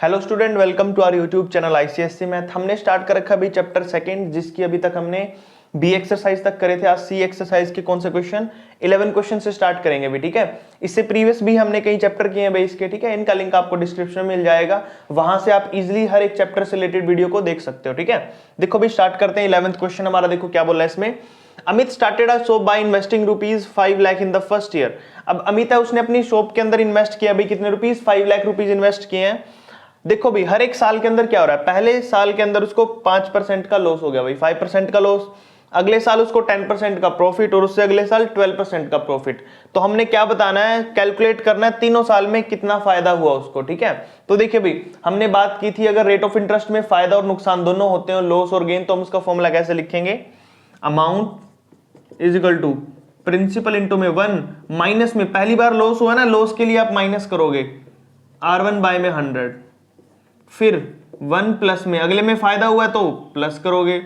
Hello student, welcome to our YouTube channel ICSC math. हमने start कर रखा अभी चैप्टर सेकंड, जिसकी अभी तक हमने बी एक्सरसाइज तक करे थे। आज सी एक्सरसाइज के कौन से क्वेश्चन 11 क्वेश्चन से स्टार्ट करेंगे भी, ठीक है। इससे प्रीवियस भी हमने कई चैप्टर किए हैं बेस के, ठीक है। इनका लिंक आपको डिस्क्रिप्शन में मिल जाएगा, वहां से आप इजिली हर एक चैप्टर से रिलेटेड वीडियो को देख सकते हो, ठीक है। देखो भी स्टार्ट करते हैं। 11th क्वेश्चन हमारा देखो क्या बोल रहा है इसमें। Amit started a shop by investing ₹5 lakh in the first year. अब अमित है, उसने अपनी शॉप के अंदर इन्वेस्ट किया भाई कितने रुपीज, 5 लाख रुपीज इन्वेस्ट किए हैं। देखो भाई हर एक साल के अंदर क्या हो रहा है, पहले साल के अंदर उसको 5% का लॉस हो गया भाई, 5% का लॉस। अगले साल उसको 10% का प्रॉफिट और उससे अगले साल 12% का प्रॉफिट। तो हमने क्या बताना है, कैलकुलेट करना है तीनों साल में कितना फायदा हुआ उसको, ठीक है। तो देखिए भाई हमने बात की थी, अगर रेट ऑफ इंटरेस्ट में फायदा और नुकसान दोनों होते हैं, लॉस और गेन, तो हम उसका फॉर्मूला कैसे लिखेंगे, amount is equal to principal into में 1 माइनस में, पहली बार लॉस हुआ ना, लॉस के लिए आप माइनस करोगे R1 बाय में 100, फिर 1 प्लस में, अगले में फायदा हुआ तो प्लस करोगे।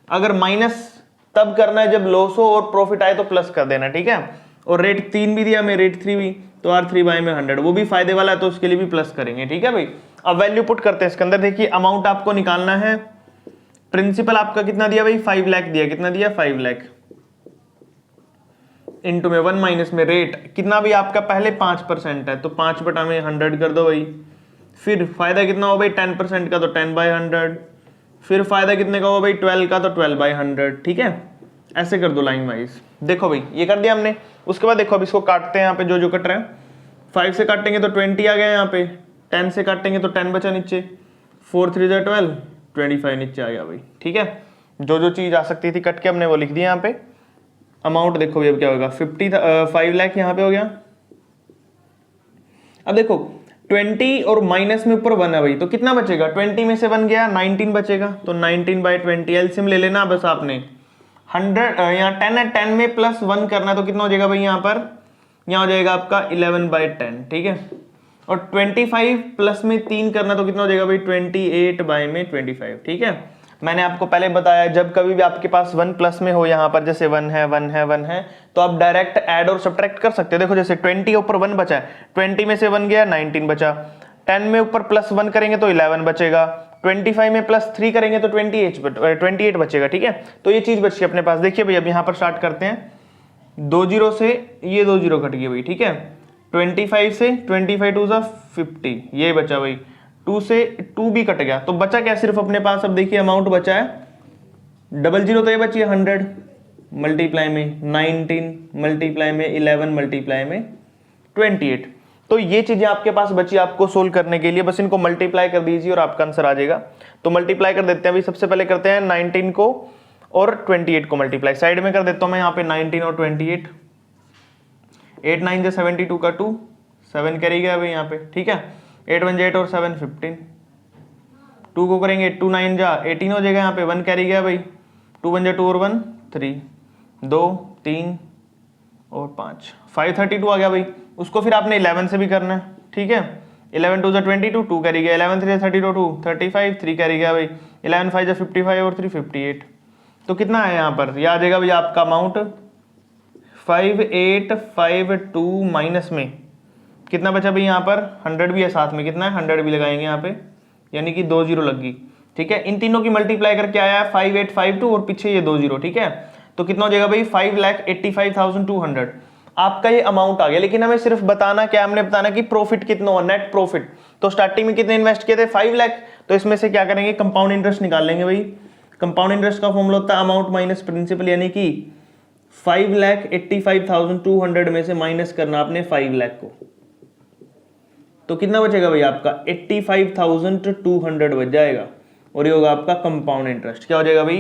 अगर माइनस तब करना है जब लॉस हो और प्रॉफिट आए तो प्लस कर देना, ठीक है। और रेट 3 भी दिया, मैं रेट 3 भी, तो R3 बाय में 100, वो भी फायदे वाला है तो उसके लिए भी प्लस करेंगे, ठीक है भाई। अब वैल्यू पुट करते हैं इसके अंदर। देखिए अमाउंट आपको निकालना है, प्रिंसिपल आपका कितना दिया भाई, 5 लाख दिया, कितना दिया 5 लाख, इंटू में 1 माइनस में रेट कितना भी आपका पहले 5% है तो 5 बटा में 100 कर दो भाई। फिर फायदा कितना हो भाई 10% का तो 10/100, फिर फायदा कितने का हो भाई 12 का तो 12/100, ठीक है। ऐसे कर दो लाइन वाइज। देखो भाई ये कर दिया हमने। उसके बाद देखो अब इसको काटते हैं, यहाँ पे जो जो कट रहा है, 5 से काटेंगे तो 20 आ गया यहाँ पे, 10 से काटेंगे तो 10 बचा नीचे, 4 3 12, 25 नीचे आ गया भाई, ठीक है। जो जो चीज आ सकती थी कट के हमने वो लिख दिया यहाँ पे। अमाउंट देखो अब क्या होगा, 5 लाख यहाँ पे हो गया। अब देखो 20 और माइनस में ऊपर 1 है भाई, तो कितना बचेगा, 20 में से 1 गया 19 बचेगा, तो 19/20 एलसीएम ले लेना बस आपने। 100 यहाँ 10 है, 10 में प्लस 1 करना है तो कितना हो जाएगा भाई, यहाँ पर यहाँ हो जाएगा आपका 11/10, ठीक है। और 25 प्लस में 3 करना तो कितना हो जाएगा भाई 28/25, ठीक है। मैंने आपको पहले बताया जब कभी भी आपके पास 1 प्लस में हो, यहाँ पर जैसे 1 है 1 है 1 है, तो आप डायरेक्ट ऐड और सब्ट्रैक्ट कर सकते हो। देखो जैसे 20 ऊपर 1 बचा है, 20 में से 1 गया 19 बचा, 10 में ऊपर प्लस 1 करेंगे तो 11 बचेगा, 25 में प्लस 3 करेंगे तो 28 बचेगा, ठीक है। तो ये चीज बची अपने पास। देखिए भाई अब यहाँ पर स्टार्ट करते हैं, 2 0 से ये 2 0 कट गए भाई, ठीक है। 25 से 25 2 50, ये बचा भाई, 2 से 2 भी कट गया, तो बचा क्या सिर्फ अपने पास। अब देखिए अमाउंट बचा है 00, तो ये बची है 100 मल्टीप्लाई में 19 मल्टीप्लाई में 11 मल्टीप्लाई में 28। तो ये चीजें आपके पास बची आपको सोल्व करने के लिए, बस इनको मल्टीप्लाई कर दीजिए और आपका आंसर आ जाएगा। तो मल्टीप्लाई कर देते हैं अभी, सबसे पहले करते हैं 19 को और 28 को मल्टीप्लाई, साइड में कर देता हूं मैं यहाँ पे 19 और 28, 8 9 से 72 का 2, 7 कैरी गया भाई यहाँ पे, ठीक है। 8 1 8 और 7 15, 2 को करेंगे 2 9 जा 18 हो जाएगा यहाँ पे, 1 कैरी गया भाई, 2 1 2 और 1 3, 2 3 और 5, 532 आ गया भाई। उसको फिर आपने 11 से भी करना है, ठीक है। 11 2 22, 2 कैरी गया, 11 3 32 2 35, 3 कैरी गया भाई, 11 5 55 और 3 58। तो कितना है यहाँ पर, यह आ जाएगा भाई आपका अमाउंट 5852 माइनस में कितना बचा भाई, यहाँ पर 100 भी है साथ में, कितना है 100 भी लगाएंगे यहाँ पे, यानी कि 2 0 लग गई, ठीक है। इन तीनों की मल्टीप्लाई करके आया है 5852 और पीछे ये 2 0, ठीक है। तो कितना हो जाएगा भाई 5,85,200 आपका ये अमाउंट आ गया। लेकिन हमें सिर्फ बताना क्या, हमने बताना कि प्रॉफिट कितना हो, नेट प्रॉफिट। तो स्टार्टिंग में कितने इन्वेस्ट किए थे 5 लाख, तो इसमें से क्या करेंगे, कंपाउंड इंटरेस्ट निकाल लेंगे भाई। कंपाउंड इंटरेस्ट का फॉर्मूला होता है अमाउंट माइनस प्रिंसिपल, यानी कि 5,85,200 में से माइनस करना आपने 5 लाख को, तो कितना बचेगा भाई आपका 85,200 बच जाएगा। और ये होगा आपका कंपाउंड इंटरेस्ट। क्या हो जाएगा भाई,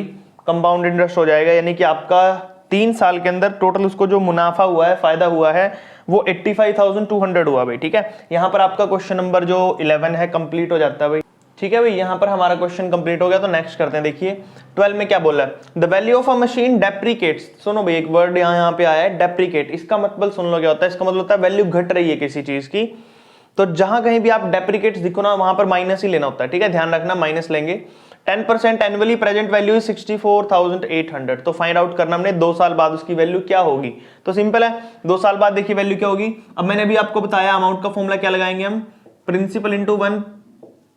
कंपाउंड इंटरेस्ट हो जाएगा, यानी कि आपका 3 साल के अंदर टोटल उसको जो मुनाफा हुआ है, फायदा हुआ है, वो 85,200 हुआ भाई, ठीक है। यहां पर आपका क्वेश्चन नंबर जो 11 है कंप्लीट हो जाता है भाई, ठीक है भाई। यहां पर हमारा क्वेश्चन कंप्लीट हो गया। तो नेक्स्ट करते हैं। देखिए 12 में क्या बोला है, the value of a machine depreciates. सुनो भाई एक वर्ड यहाँ पे आया है डेप्रिकेट, इसका मतलब सुन लो क्या होता है, इसका मतलब होता है वैल्यू घट रही है किसी चीज की। तो जहां कहीं भी आप डेप्रिकेट्स दिखो ना, वहां पर माइनस ही लेना होता है, ठीक है। ध्यान रखना माइनस लेंगे। 10% एनुअली प्रेजेंट वैल्यू इज 64,800, तो फाइंड आउट करना हमने 2 साल बाद उसकी वैल्यू क्या होगी। तो सिंपल है, 2 साल बाद देखिए वैल्यू क्या होगी। अब मैंने भी आपको बताया अमाउंट का फॉर्मूला क्या लगाएंगे हम, प्रिंसिपल इंटू 1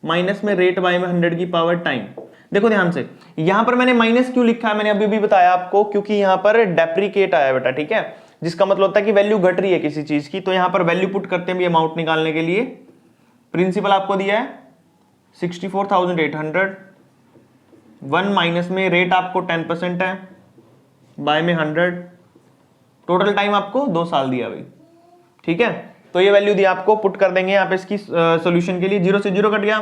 माइनस में रेट बाय में 100 की पावर टाइम। देखो ध्यान से, यहां पर मैंने माइनस क्यों लिखा है, मैंने अभी भी बताया आपको, क्योंकि यहां पर डेप्रिकेट आया बेटा, ठीक है, जिसका मतलब होता है कि वैल्यू घट रही है किसी चीज की। तो यहां पर वैल्यू पुट करते हैं भी अमाउंट निकालने के लिए। प्रिंसिपल आपको दिया है 64,800, 1 माइनस में रेट आपको 10% है, बाय में 100, टोटल टाइम आपको 2 साल दिया भाई, ठीक है। तो ये वैल्यू दी आपको, पुट कर देंगे यहाँ पे इसकी सॉल्यूशन के लिए। 0 से 0 कट गया,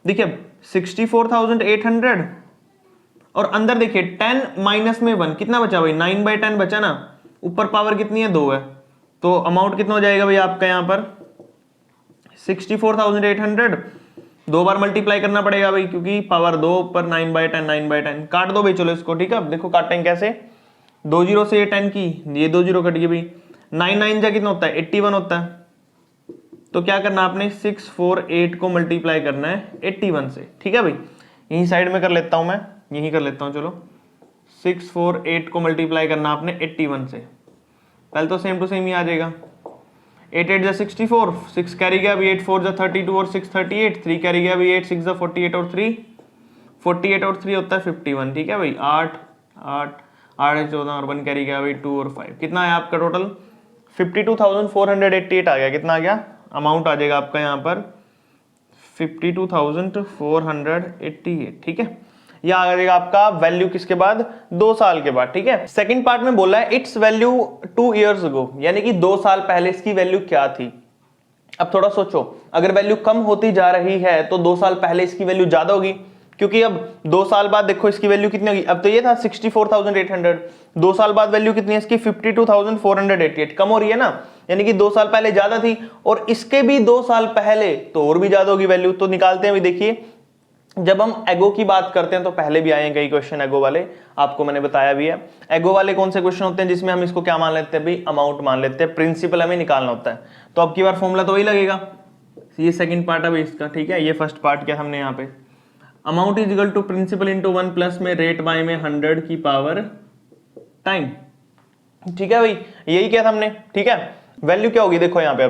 देखिए 64,800 और अंदर देखिए 10 माइनस में 1 कितना बचा भाई, 9/10 बचा ना, ऊपर पावर कितनी है, 2 है, तो अमाउंट कितना हो जाएगा भाई आपका यहाँ पर 64,800, 2 बार मल्टीप्लाई करना पड़ेगा भाई, क्योंकि पावर 2 ऊपर 9/10, 9/10 काट दो भाई, चलो इसको, ठीक है। अब देखो काटेंगे कैसे, 2 0 से ये 10 की, ये 2 0 कट गई भाई, 9 9 जा कितना होता है 81 होता है। तो क्या करना आपने 648 को मल्टीप्लाई करना है 81 से, ठीक है भाई। यही साइड में कर लेता हूं मैं, यही कर लेता हूं, चलो 648 को मल्टीप्लाई करना आपने 81 से, पहले तो सेम टू सेम ही आ जाएगा। 8 8 जा 64, 6 कैरी गया अभी, 8 4 जा 32 और 6 38, 3 कैरी गया अभी, 8 6 जा 48 और 3 48 और 3 होता है 51, ठीक है भाई। 8 8 8 14 और 1 कैरी गया भाई, 2 और 5, कितना है आपका टोटल 52,488 आ गया। कितना आ गया अमाउंट आ जाएगा आपका यहाँ पर 52,488, ठीक है। यह आ जाएगा आपका वैल्यू किसके बाद, 2 साल के बाद, ठीक है। सेकंड पार्ट में बोला है इट्स वैल्यू 2 इयर्स अगो, यानी कि 2 साल पहले इसकी वैल्यू क्या थी। अब थोड़ा सोचो, अगर वैल्यू कम होती जा रही है तो 2 साल पहले इसकी वैल्यू ज्यादा होगी, क्योंकि अब 2 साल बाद देखो इसकी वैल्यू कितनी होगी। अब तो ये था 64,800, 2 साल बाद वैल्यू कितनी है इसकी 52,488, कम हो रही है ना, यानी कि 2 साल पहले ज्यादा थी, और इसके भी 2 साल पहले तो और भी ज्यादा होगी वैल्यू। तो निकालते हैं, देखिए जब हम एगो की बात करते हैं तो पहले भी आए हैं कई क्वेश्चन एगो वाले, आपको मैंने बताया भी है। एगो वाले कौन से क्वेश्चन होते हैं जिसमें हम इसको क्या मान लेते हैं भाई, अमाउंट मान लेते हैं, प्रिंसिपल हमें निकालना होता है। तो अब की बार फॉर्मूला तो वही लगेगा, ये सेकंड पार्ट है इसका, ठीक है। ये फर्स्ट पार्ट क्या हमने यहाँ पे, amount is equal to principal into 1 plus में रेट बाय में 100 की पावर टाइम, ठीक है भाई, यही किया था हमने, ठीक है। वैल्यू क्या होगी देखो यहाँ पे,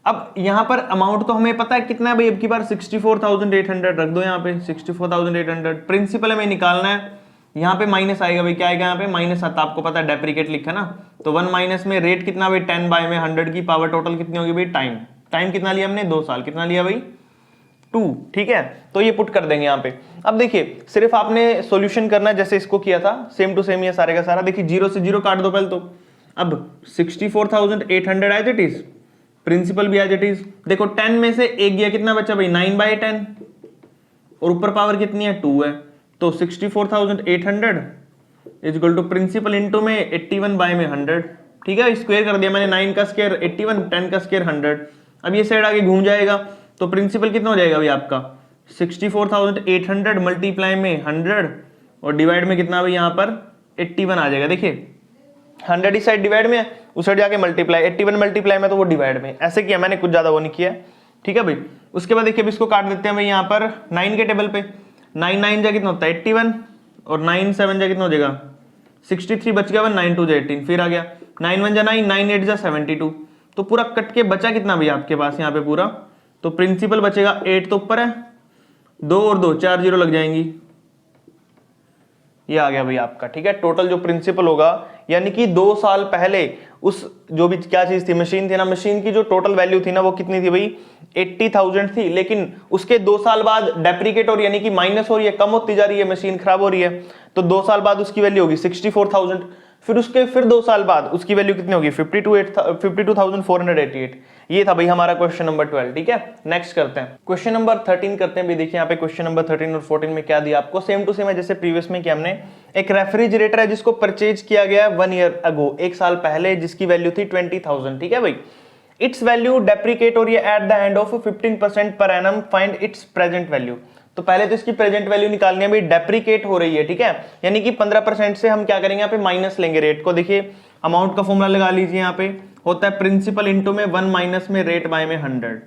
अब यहाँ पर अमाउंट तो हमें पता है कितना है भाई, अब की बार 64,800 रख दो यहाँ पे, 64,800 प्रिंसिपल हमें निकालना है। यहाँ पे माइनस आएगा भाई, क्या आएगा यहाँ पे माइनस आता, आपको पता है डेप्रिकेट लिखा ना, तो 1 माइनस में रेट कितना भाई 10 बाय में 100 की पावर टोटल कितनी होगी भाई टाइम, टाइम कितना लिया हमने 2 साल, कितना लिया भाई 2, ठीक है। तो ये पुट कर देंगे यहाँ पे। अब देखिए सिर्फ आपने सॉल्यूशन करना है जैसे इसको किया था, सेम टू सेम ये सारे का सारा। देखिए 0 से 0 काट दो पहले तो, अब 64,800 एज इट इज, प्रिंसिपल भी एज इट इज। देखो 10 में से 1 गया, कितना बचा भाई 9/10, और ऊपर पावर कितनी है 2 है, तो 64,800 is equal to principal into में 81 बाय में 100, ठीक है। स्क्वायर कर दिया मैंने, 9 का स्क्वायर 81, 10 का स्क्वायर 100। अब ये साइड आगे घूम जाएगा, तो प्रिंसिपल कितना हो जाएगा भाई आपका 64,800 मल्टीप्लाई में 100 और डिवाइड में कितना भाई यहाँ पर 81 आ जाएगा। देखिए 100 इस साइड डिवाइड में है, उस साइड जाके मल्टीप्लाई, 81 मल्टीप्लाई में तो वो डिवाइड में, ऐसे किया मैंने, कुछ ज्यादा वो नहीं किया, ठीक है भाई। उसके बाद देखिए इसको काट देते हैं भाई यहाँ पर 9 के टेबल पे, 9 9 जा कितना होता है 81 और 9 7 जा कितना हो जाएगा 63, बच गया 1, 9 2 जा 18, फिर आ गया 9 1 जा 9, 9 8 जा 72, तो पूरा कट के बचा कितना भाई आपके पास यहाँ पे पूरा, तो प्रिंसिपल बचेगा 8 तो ऊपर है, 2 और 2 4 0 लग जाएंगी, ये आ गया भाई आपका, ठीक है। टोटल जो प्रिंसिपल होगा, यानी कि 2 साल पहले उस जो भी क्या चीज थी, मशीन थी ना, मशीन की जो टोटल वैल्यू थी ना वो कितनी थी भाई 80,000 थी, लेकिन उसके 2 साल बाद डेप्रिकेट हो रही है, यानी कि माइनस हो रही है, कम होती जा रही है, मशीन खराब हो रही है, तो 2 साल बाद उसकी वैल्यू होगी 64,000, फिर उसके 2 साल बाद उसकी वैल्यू कितनी होगी 52,488। ये था भाई हमारा क्वेश्चन नंबर 12, ठीक है। नेक्स्ट करते हैं क्वेश्चन नंबर 13 करते हैं भी। देखिए यहाँ पे क्वेश्चन नंबर 13 और 14 में क्या दिया आपको, सेम टू सेम है जैसे प्रीवियस में, कि हमने एक रेफ्रिजरेटर है जिसको परचेज किया गया 1 ईयर अगो, 1 साल पहले, जिसकी वैल्यू थी 20,000, ठीक है भाई। इट्स वैल्यू डेप्रिकेट हो रही है eight the end of 15% per annum, find its present value. तो पहले तो इसकी प्रेजेंट वैल्यू निकालनी है भाई, डेप्रिकेट हो रही है, ठीक है, यानी कि 15% से हम क्या करेंगे यहाँ पे माइनस लेंगे रेट को। देखिए अमाउंट का फॉर्मूला लगा लीजिए, यहाँ पे होता है प्रिंसिपल इंटू में 1 माइनस में रेट बाय में 100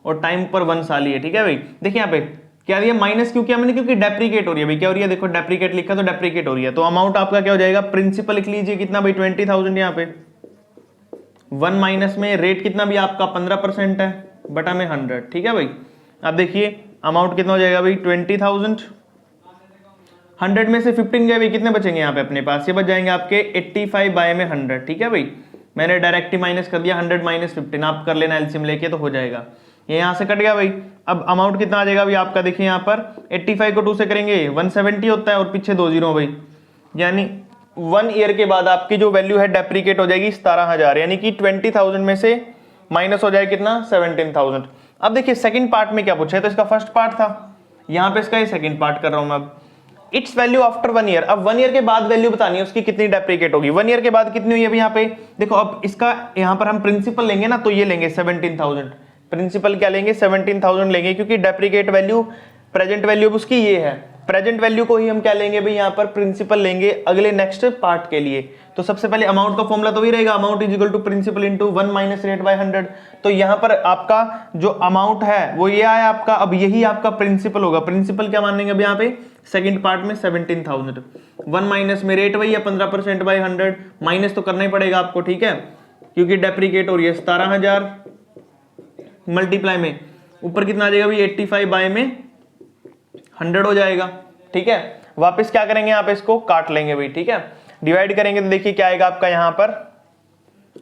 और टाइम पर 1 साल ही है, ठीक है भाई। देखिए यहाँ पे क्या दिया माइनस, क्यों किया मैंने, क्योंकि डेप्रिकेट हो रही है भाई, क्या हो रही है देखो डेप्रिकेट लिखा तो डेप्रिकेट हो रही है, तो अमाउंट आपका क्या हो जाएगा, प्रिंसिपल लिख लीजिए कितना भाई 20,000, यहाँ पे 1 माइनस में रेट कितना भी आपका 15% है बटा में 100, ठीक है भाई। अब देखिए अमाउंट कितना हो जाएगा भाई 20,000। 100 में से 15 गए भाई, कितने बचेंगे यहाँ पे अपने पास, ये बच जाएंगे आपके 85 बाय में 100। ठीक है भाई, मैंने डायरेक्ट ही माइनस कर दिया, 100 माइनस 15, आप कर लेना एलसीएम लेके तो हो जाएगा। ये यहाँ से कट गया भाई। अब अमाउंट कितना आ जाएगा भाई आपका, देखिए यहाँ पर 85 को 2 से करेंगे 170 होता है और पीछे 2 जीरो भाई, यानी 1 ईयर के बाद आपकी जो वैल्यू है डेप्रीकेट हो जाएगी 17,000, यानी कि 20,000 में से माइनस हो जाए कितना 17,000। अब देखिए सेकंड पार्ट में क्या पूछा है, तो इसका फर्स्ट पार्ट था, यहाँ पे इसका ये सेकंड पार्ट कर रहा हूं मैं। अब इट्स वैल्यू आफ्टर 1 ईयर, अब 1 ईयर के बाद वैल्यू बतानी है उसकी कितनी डेप्रीकेट होगी। 1 ईयर के बाद कितनी हुई है यहाँ पे देखो। अब इसका यहाँ पर हम प्रिंसिपल लेंगे ना, तो ये लेंगे 17,000, प्रिंसिपल क्या लेंगे 17,000 लेंगे, क्योंकि डेप्रीकेट वैल्यू प्रेजेंट वैल्यू उसकी ये है, प्रेजेंट वैल्यू को ही हम क्या लेंगे भाई यहाँ पर प्रिंसिपल लेंगे अगले नेक्स्ट पार्ट के लिए। तो सबसे पहले अमाउंट का फॉर्मूला तो ही रहेगा, amount is equal to principal into 1 minus rate by 100। तो यहाँ पर आपका जो अमाउंट है वो ये आया आपका, अब यही आपका प्रिंसिपल होगा। प्रिंसिपल क्या मानेंगे अब यहाँ पे सेकंड पार्ट में 17,000, 1 माइनस में रेट वही है 15% बाय 100, माइनस तो करना ही पड़ेगा आपको, ठीक है, क्योंकि डेप्रीकेट हो रही है 17,000 मल्टीप्लाई में ऊपर कितना आ जाएगा भाई 85 बाय में 100 हो जाएगा। ठीक है, वापस क्या करेंगे यहाँ पे इसको काट लेंगे भाई, ठीक है, डिवाइड करेंगे तो देखिए क्या आएगा आपका यहाँ पर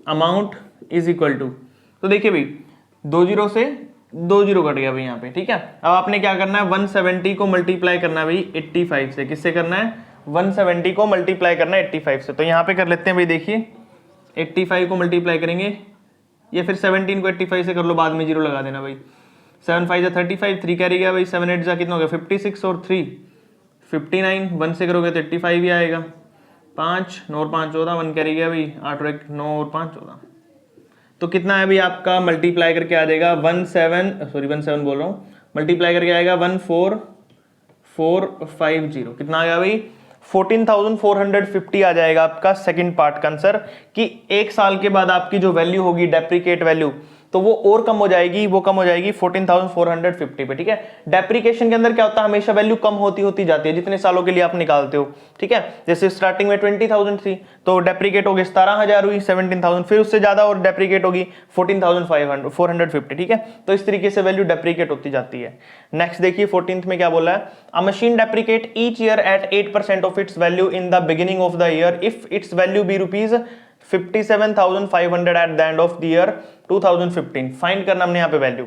अमाउंट इज इक्वल टू, तो देखिए भाई 2 जीरो से 2 जीरो कट गया भाई यहाँ पे। ठीक है, अब आपने क्या करना है 170 को मल्टीप्लाई करना है भाई 85 से, किससे करना है 170 को मल्टीप्लाई करना है 85 से। तो यहाँ पे कर लेते हैं भाई, देखिए 85 को मल्टीप्लाई करेंगे, ये फिर 17 को 85 से कर लो, बाद में जीरो लगा देना भाई। 7 5 जा 35, 3 कैरी गया भाई, 7 8 जा कितना हो गया 56 और 3 59, 1 से करोगे तो 85 ही आएगा। 5 9 और 5 14, 1 कैरी गया भाई, 8 और 1 9 और 5 14, तो कितना है भाई आपका मल्टीप्लाई करके आ जाएगा 17 बोल रहा हूँ, मल्टीप्लाई करके आएगा 14450, कितना आ गया भाई 14,450 आ जाएगा आपका सेकंड पार्ट का आंसर। कि 1 साल के बाद आपकी जो वैल्यू होगी डेप्रीकेट वैल्यू, तो वो और कम हो जाएगी, वो कम हो जाएगी 14,450 पे। ठीक है, डेप्रीकेशन के अंदर क्या होता है, हमेशा वैल्यू कम होती जाती है जितने सालों के लिए आप निकालते हो। ठीक है, जैसे स्टार्टिंग में 20,000 थी तो डेप्रीकेट हो गई 17,000 हुई 17,000, फिर उससे ज्यादा और डेप्रीकेट होगी 14,450। ठीक है, तो इस तरीके से वैल्यू डेप्रीकेट होती जाती है। नेक्स्ट देखिए 14th में क्या बोला है, a machine depreciate each year at 8% of its value in the beginning of the year if its value be rupees 57,500 at the end of the year 2015। Find करना हमने यहाँ पे वैल्यू।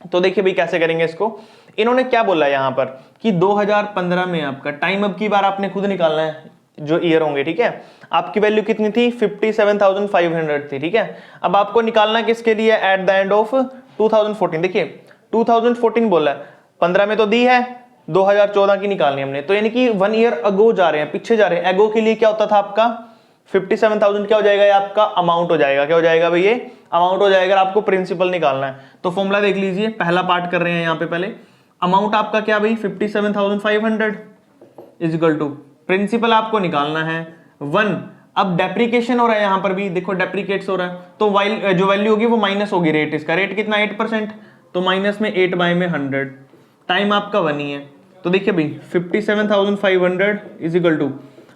तो देखिए भाई कैसे करेंगे इसको, इन्होंने क्या बोला है यहाँ पर कि 2015 में आपका टाइम अब की बार आपने खुद निकालना है जो ईयर होंगे। ठीक है, आपकी वैल्यू कितनी थी 57,500 थी। ठीक है, अब आपको निकालना किसके लिए एट द एंड ऑफ 2014। देखिए 2014 बोला है, 15 में तो दी है, 2014 की निकालनी हमने, तो यानी कि 1 ईयर अगो जा रहे हैं, पीछे जा रहे हैं। अगो के लिए क्या होता था आपका 57,000 क्या हो जाएगा, ये आपका अमाउंट हो जाएगा। क्या हो जाएगा भाई, ये अमाउंट हो जाएगा। आपको प्रिंसिपल निकालना है तो फॉर्मूला देख लीजिए, पहला पार्ट कर रहे हैं यहाँ पे, पहले अमाउंट आपका क्या भाई 57,500 इज इक्वल टू प्रिंसिपल आपको निकालना है 1। अब डेप्रीकेशन हो रहा है यहाँ पर भी, देखो डेप्रीकेट्स हो रहा है, तो वाइल जो वैल्यू होगी वो माइनस होगी रेट, इसका रेट कितना 8%, तो माइनस में 8 बाय में 100, टाइम आपका 1 ही है। तो देखिए भाई 57,500 इज इक्वल टू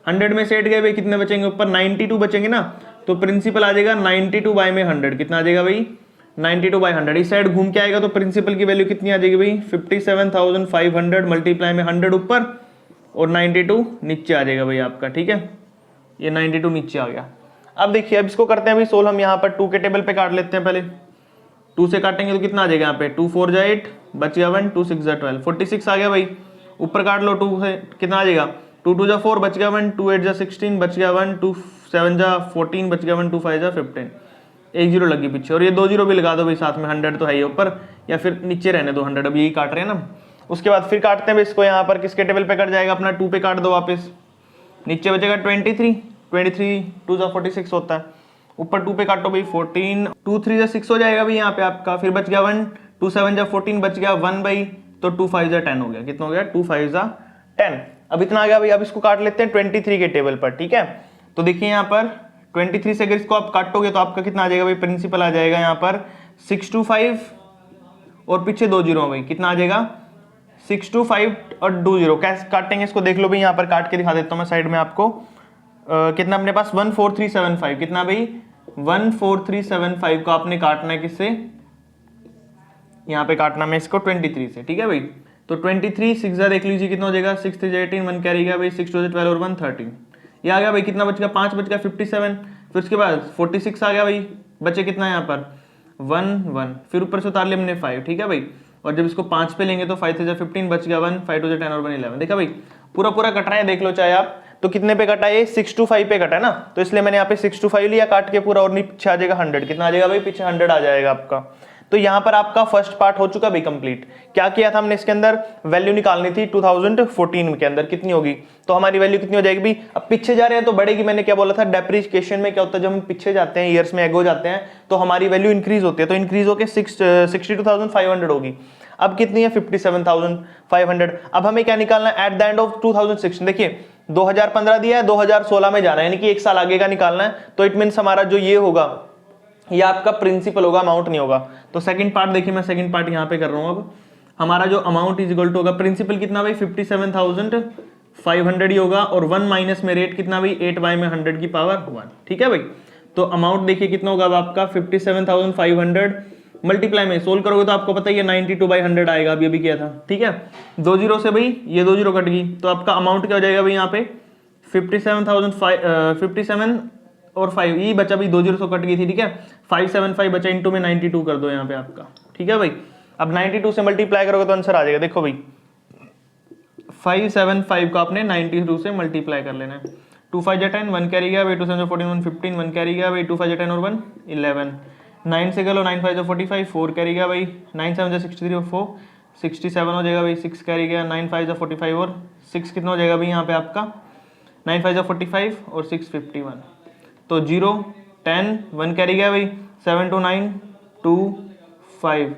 100 में से 8 गए भाई, कितने बचेंगे ऊपर 92 बचेंगे ना, तो प्रिंसिपल आ जाएगा 92 बाय में 100, कितना आ जाएगा भाई 92 बाय 100। इस साइड घूम के आएगा तो प्रिंसिपल की वैल्यू कितनी आ जाएगी भाई 57,500 मल्टीप्लाई में 100 ऊपर और 92 नीचे आ जाएगा भाई आपका। ठीक है, ये 92 नीचे आ गया। अब देखिए अब इसको करते हैं भाई सोल्व, हम यहाँ पर 2 के टेबल पे काट लेते हैं। पहले 2 से काटेंगे तो कितना आ जाएगा यहाँ पे 2 4 जा 8 बच गया 1, 2 6 जा 12, 46 आ गया भाई। ऊपर काट लो 2 से कितना आ जाएगा 2 2 जा 4 बच गया 1, 2 8 जा 16 बच गया 1, 2 7 जा 14 बच गया 1, 2 5 जा 15, एक जीरो लगी पीछे, और ये 2 जीरो भी लगा दो भाई साथ में, 100 तो है ही ऊपर, या फिर नीचे रहने दो 100, अब यही काट रहे हैं ना। उसके बाद फिर काटते हैं इसको, यहाँ पर किसके टेबल पे कट जाएगा अपना 2 पे काट दो वापस, नीचे बचेगा 23 2 जा 46 होता है, ऊपर 2 पे काटो भाई 14, 2 3 जा 6 हो जाएगा भाई यहाँ पे आपका, फिर बच गया 1, 2 7 जा 14 बच गया 1 भाई, तो 2 5 जा 10 हो गया, कितना हो गया 2 5 जा 10। अब इतना आ गया भाई। अब इसको काट लेते हैं 23 के टेबल पर। ठीक है, तो देखिए यहाँ पर 23 से अगर इसको आप काटोगे तो आपका कितना आ जाएगा भाई, प्रिंसिपल आ जाएगा यहाँ पर 625 और पीछे 2 जीरो भाई, कितना आ जाएगा 625 और 2 जीरो। कैसे काटेंगे इसको देख लो भाई, यहाँ पर काट के दिखा देता हूँ मैं साइड में आपको। कितना अपने पास 14375, कितना भाई 14375 को आपने काटना है किससे यहाँ पे काटना मैं इसको 23 से, ठीक है भाई। तो 23 6 देख लीजिए कितना हो जाएगा, 6 3 18, 1 कैरी गया भाई, 6 2 12 और 1 13, ये आ गया भाई, कितना बच गया, 5 बच गया 57। फिर उसके बाद 46 आ गया भाई, बचे कितना यहाँ पर 1 1, फिर ऊपर से उतार लिया हमने 5, ठीक है भाई। और जब इसको 5 पे लेंगे तो 5 से 15 बच गया 1, 5 2 10 और 1 11, देखा भाई पूरा पूरा कट रहा है, देख लो चाहे आप। तो कितने पे कटा है, 6 to 5 पे कटा है ना, तो इसलिए मैंने यहाँ पे 6 to 5 लिया काट के पूरा, और नहीं पीछे आ जाएगा 100, कितना आ जाएगा भाई, पीछे 100 आ जाएगा आपका। तो यहाँ पर आपका फर्स्ट पार्ट हो चुका भाई कंप्लीट। क्या किया था हमने इसके अंदर, वैल्यू निकालनी थी 2014 के अंदर कितनी होगी, तो हमारी वैल्यू कितनी हो जाएगी भाई, अब पीछे जा रहे हैं तो बढ़ेगी। मैंने क्या बोला था, डेप्रिसिएशन में क्या होता है, जब हम पीछे जाते हैं ईयर्स में एगो जाते हैं तो हमारी वैल्यू इंक्रीज होती है, तो इंक्रीज होकर 62,500 होगी। अब कितनी है 57,500। अब हमें क्या निकालना है एट द एंड ऑफ 2016, देखिए 2015 दिया है, 2016 में जाना है, यानी कि एक साल आगे का निकालना है। तो इट मीन्स हमारा जो ये होगा ये आपका प्रिंसिपल होगा, अमाउंट नहीं होगा। तो सेकंड पार्ट देखिए, मैं सेकंड पार्ट यहाँ पे कर रहा हूँ। अब हमारा जो अमाउंट इज इक्वल टू होगा, प्रिंसिपल कितना भाई 57,500 ही होगा, और 1 माइनस में रेट कितना भाई 8 बाय में 100 की पावर 1, ठीक है भाई। तो अमाउंट देखिए कितना होगा अब आपका 57,500 मल्टीप्लाई में सोल्व करोगे तो आपको पता ही है 92/100 आएगा, अभी अभी किया था, ठीक है। 2 जीरो से भाई ये 2 जीरो कट गई, तो आपका अमाउंट क्या हो जाएगा भाई यहाँ पे 57 और 5 ये बचा भाई, 2 जीरो से कट गई थी, ठीक है। 575 बचा, इंटू में 92 कर दो यहाँ पे आपका, ठीक है भाई। अब 92 से मल्टीप्लाई करोगे तो आंसर आ जाएगा, देखो भाई 575 को आपने 92 से मल्टीप्लाई कर लेना है। 2 5 जा 10, 1 कैरी गया भाई, 2 7 14 1 15, 1 कैरी गया भाई, 2 5 जा 10 और 1 11, 9 से गलो 9 5 जा 45, 4 कैरी गया भाई, 9 7 जा 63 और 4 67 हो जाएगा भाई, 6 कैरी गया, 9 5 जा 45 और 6 कितना हो जाएगा भाई यहाँ पे आपका 9 5 जा 45 और 6 51, तो 0 10 1 कैरी गया भाई, 7 2 9 2 5,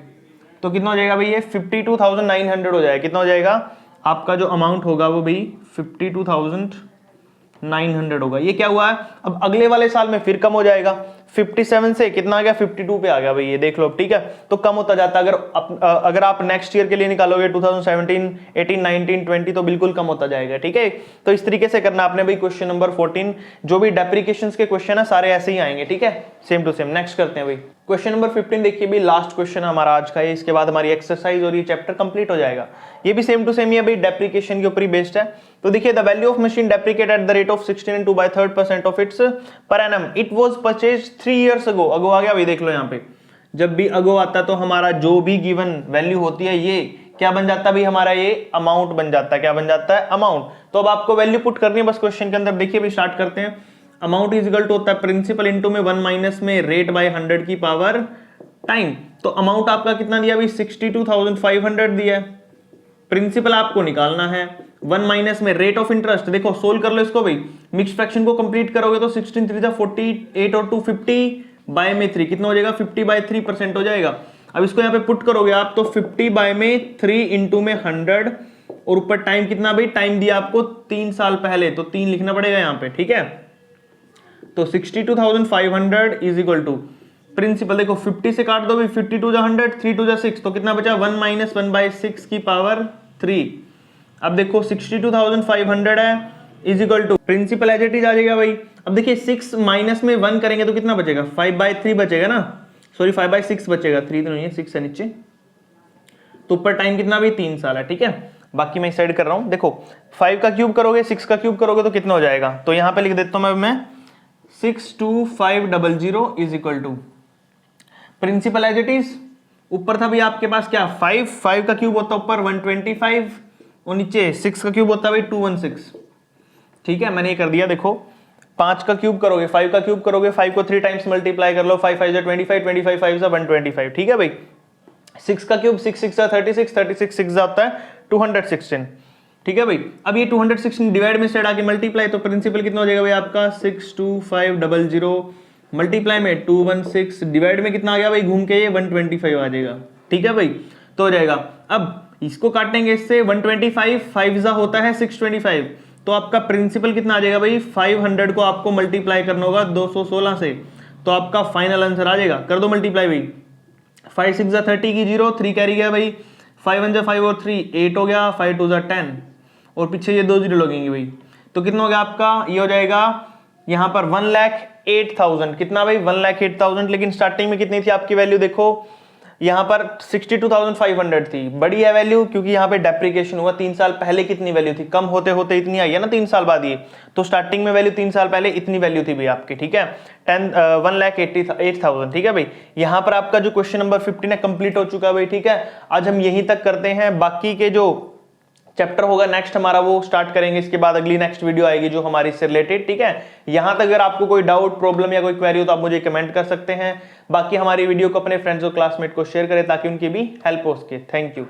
तो कितना हो जाएगा भाई ये 52,900 हो जाएगा। कितना हो जाएगा आपका जो अमाउंट होगा वो भाई 52,900 होगा। ये क्या हुआ है, अब अगले वाले साल में फिर कम हो जाएगा, 57 से कितना आ गया 52 पे आ गया भाई, ये देख लो, ठीक है। तो कम होता जाता है, अगर आप नेक्स्ट ईयर के लिए निकालोगे 2017 18 19 20 तो बिल्कुल कम होता जाएगा, ठीक है। तो इस तरीके से करना आपने भाई क्वेश्चन नंबर 14, जो भी डेप्रिकेशंस के क्वेश्चन है सारे ऐसे ही आएंगे, ठीक है, सेम टू सेम। नेक्स्ट करते हैं भाई क्वेश्चन नंबर 15, देखिए भाई लास्ट क्वेश्चन हमारा आज का है, इसके बाद हमारी एक्सरसाइज और ये चैप्टर कंप्लीट हो जाएगा। ये भी सेम टू सेम ही है भाई, डेप्रिकेशन के ऊपर ही बेस्ड है। तो देखिए the value of machine deprecate at the rate of 16 into by 3% of its per annum, it was purchased 3 years ago। अगो आ गया भाई, देख लो यहाँ पे जब भी अगो आता है तो हमारा जो भी गिवन वैल्यू होती है ये क्या बन जाता है भाई, हमारा ये अमाउंट बन जाता है। क्या बन जाता है, अमाउंट। तो अब आपको वैल्यू पुट करनी है बस क्वेश्चन के अंदर। देखिए भाई स्टार्ट करते हैं। अमाउंट इज इक्वल टू होता है प्रिंसिपल इंटू में 1 माइनस में रेट बाय 100 की पावर टाइम। तो अमाउंट आपका कितना दिया भाई 62,500 दिया है, प्रिंसिपल आपको निकालना है, 1 माइनस में रेट ऑफ इंटरेस्ट। देखो सोल्व कर लो इसको भाई, मिक्स फ्रैक्शन को कंप्लीट करोगे तो 16 3 48 और 2 50 बाय में 3 कितना हो जाएगा 50/3% हो जाएगा। अब इसको यहाँ पे पुट करोगे आप तो 50 बाय में 3 इंटू में 100 और ऊपर टाइम कितना भाई, टाइम दिया आपको 3 साल पहले, तो 3 लिखना पड़ेगा यहाँ पे, ठीक है। तो 62,500 इज इक्वल टू प्रिंसिपल, देखो 50 से काट दो भाई, 52 जा 100, 3 2 जा 6, तो कितना बचा 1 माइनस 1/6 की पावर 3। अब देखो 62,500 है is equal to principal as it is आ जाएगा भाई। अब देखिए 6 माइनस में 1 करेंगे तो कितना बचेगा 5/3 बचेगा ना, सॉरी 5/6 बचेगा, 3 तो नहीं है 6 है नीचे। तो ऊपर टाइम कितना भाई 3 साल है, ठीक है। बाकी मैं इस साइड कर रहा हूं, देखो 5 का क्यूब करोगे 6 का क्यूब करोगे तो कितना हो जाएगा, तो यहां पे लिख देता हूं मैं 62500 is equal to principal as it is. ऊपर था भाई आपके पास क्या 5 का क्यूब होता है ऊपर 125 और नीचे 6 का क्यूब होता है भाई 216, ठीक है। मैंने ये कर दिया, देखो 5 का क्यूब करोगे 5 का क्यूब करोगे, 5 को 3 टाइम्स मल्टीप्लाई कर लो, 5 5 जा 25 25 5 जा 125, ठीक है भाई। 6 का क्यूब 6 6 जा 36 36 6 जाता है 216, ठीक है भाई। अब ये 216 डिवाइड में साइड आके मल्टीप्लाई, तो प्रिंसिपल कितना हो जाएगा भाई आपका 62500 मल्टीप्लाई में 216 डिवाइड में कितना आ गया भाई घूम के ये 125 आ जाएगा, ठीक है भाई। तो हो जाएगा, अब इसको काटेंगे इससे 125 5 जा होता है 625, तो आपका प्रिंसिपल कितना आ जाएगा भाई 500 को आपको मल्टीप्लाई करना होगा 216 से, तो आपका फाइनल आंसर आ जाएगा। कर दो मल्टीप्लाई भाई, 5 6 जा 30 की 0, 3 कैरी गया भाई, 5 1 जा 5 और 3 8 हो गया, 5 2 जा 10 और पीछे ये 2 जीरो लगेंगे भाई, तो कितना हो गया आपका, ये हो जाएगा यहाँ पर 1,08,000, कितना भाई 1,08,000। लेकिन स्टार्टिंग में कितनी थी आपकी वैल्यू, देखो यहाँ पर 62,500 थी, बड़ी है वैल्यू क्योंकि यहाँ पे डेप्रिकेशन हुआ। 3 साल पहले कितनी वैल्यू थी, कम होते होते इतनी आई है ना 3 साल बाद ये, तो स्टार्टिंग में वैल्यू 3 साल पहले इतनी वैल्यू थी भाई आपकी, ठीक है 1,88,000, ठीक है भाई। यहाँ पर आपका जो क्वेश्चन नंबर 15 है कंप्लीट हो चुका है भाई, ठीक है। आज हम यहीं तक करते हैं, बाकी के जो चैप्टर होगा नेक्स्ट हमारा वो स्टार्ट करेंगे, इसके बाद अगली नेक्स्ट वीडियो आएगी जो हमारी इससे रिलेटेड, ठीक है। यहां तक अगर आपको कोई डाउट प्रॉब्लम या कोई क्वेरी हो तो आप मुझे कमेंट कर सकते हैं। बाकी हमारी वीडियो को अपने फ्रेंड्स और क्लासमेट को शेयर करें ताकि उनकी भी हेल्प हो सके। Thank you.